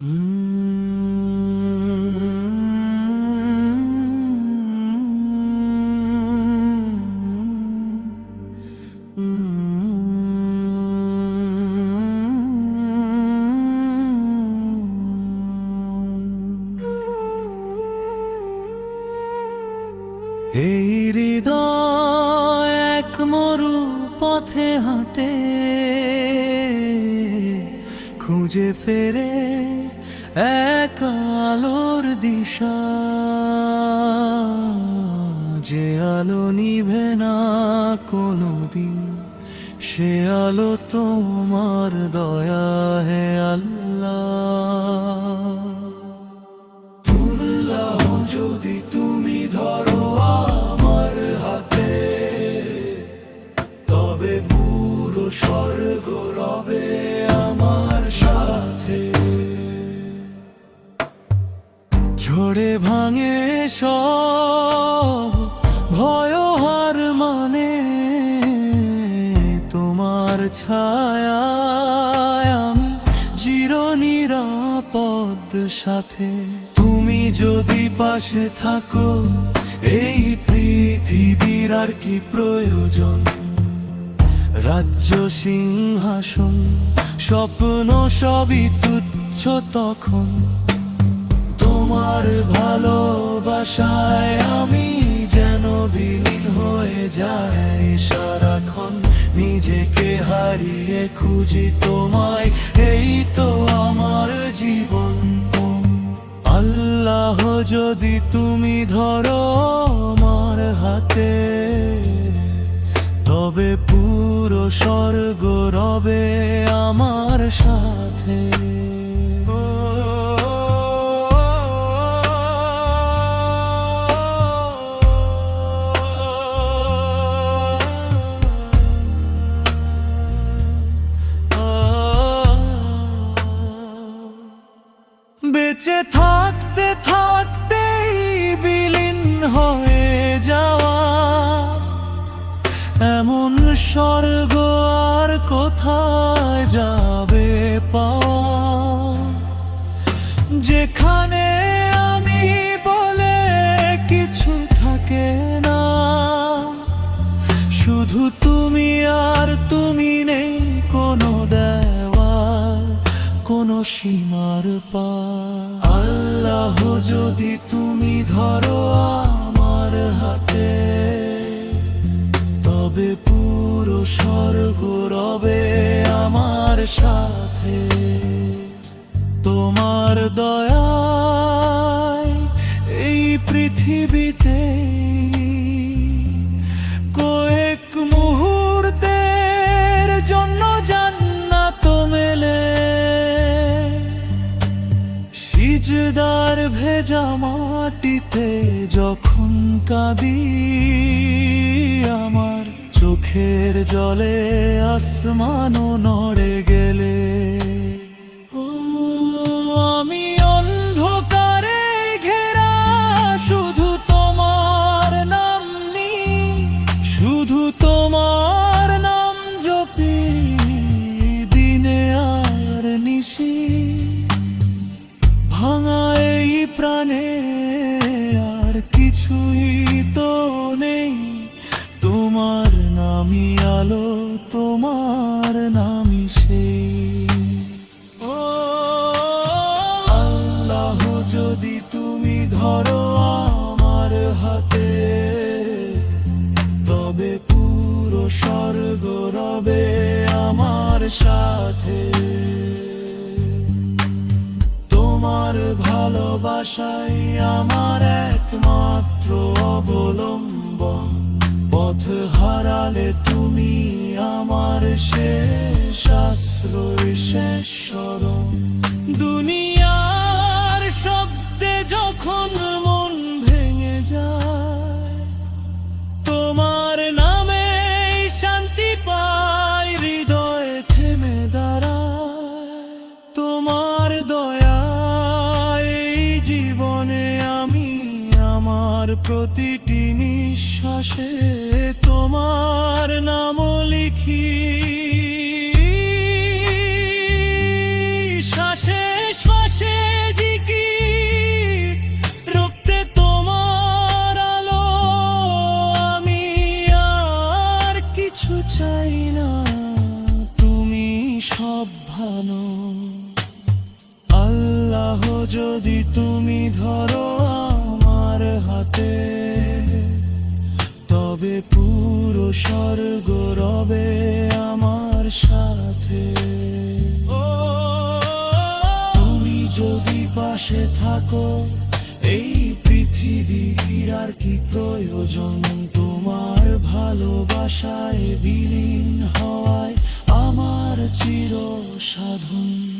এই হৃদয় এক মরু পথে হাঁটে, খুঁজে ফেরে এক আলোর দিশা। যে আলো নিভে না কোনোদিন, সে আলো তোমার দয়া হে আল্লাহ। যদি তুমি ধরো আমার হাতে, তবে পুরো স্বর্গ রবে আমার সাথে। ঝড়ে ভাঙে সব ভয় হার মানে, তোমার ছায়ায় আমি চিরনিরাপদ সাথে। তুমি যদি পাশে থাকো, এই পৃথিবীর আর কি প্রয়োজন? রাজ্য সিংহাসন স্বপ্ন সবই তুচ্ছ তখন। তোমার ভালোবাসায় আমি যেন বিলীন হয়ে যাই সারাক্ষণ। নিজেকে হারিয়ে খুঁজি তোমায়, এই তো আমার জীবন। আল্লাহ যদি তুমি ধরো আমার হাতে, তবে পুরো স্বর্গ রবে আমার সাথে। বেঁচে থাকতে থাকতেই বিলীন হয়ে যাওয়া, এমন স্বর্গ আর কোথায় যাবে পাওয়া? যেখানে আমি বলে কিছু থাকে না, শুধু তুমি আর তুমি, নেই কোনো দেওয়াল, কোনো সীমার পার। আল্লাহ যদি তুমি ধরো আমার হাতে, তবে পুরো স্বর্গ রবে আমার সাথে। তোমার দয়ায় এই পৃথিবীতে কয়েক মুহূর্তের জন্য জান্নাত মেলে। সিজদার ভেজা মাটিতে যখন কাঁদি, আমার চোখের জলে আসমানও নড়ে গেলে। ও আমি অন্ধকারে ঘেরা, শুধু তোমার নাম নিই, শুধু তোমার নাম জপি দিনে আর নিশি। ভাঙা এই প্রাণে আর কিছুই তো নেই, তোমার নামই আলো, তোমার নামই সেই। ও আল্লাহ যদি তুমি ধরো আমার হাতে, তবে পুরো স্বর্গ রবে আমার সাথে। তোমার ভালোবাসাই আমার একমাত্র অবলম্বন। পথ হারালে তুমি আমার শেষ আশ্রয়, শেষ শরণ। দুনিয়ার শব্দে যখন মন ভেঙে যায়, তোমার নামে শান্তি পাই, হৃদয় থেমে দাঁড়ায়। তোমার দয়া এই জীবনে আমি আমার প্রতিটি নিঃশ্বাসে তোমার নাম লিখি। শ্বাসে শ্বাসে সুহানো। আল্লাহ যদি তুমি ধরো আমার হাতে, তবে পুরো স্বর্গ রবে আমার সাথে। তুমি যদি পাশে থাকো, এই পৃথিবীর আর কি প্রয়োজন? তোমার ভালোবাসায় বিলীন হওয়ায় আমার চির সাধন।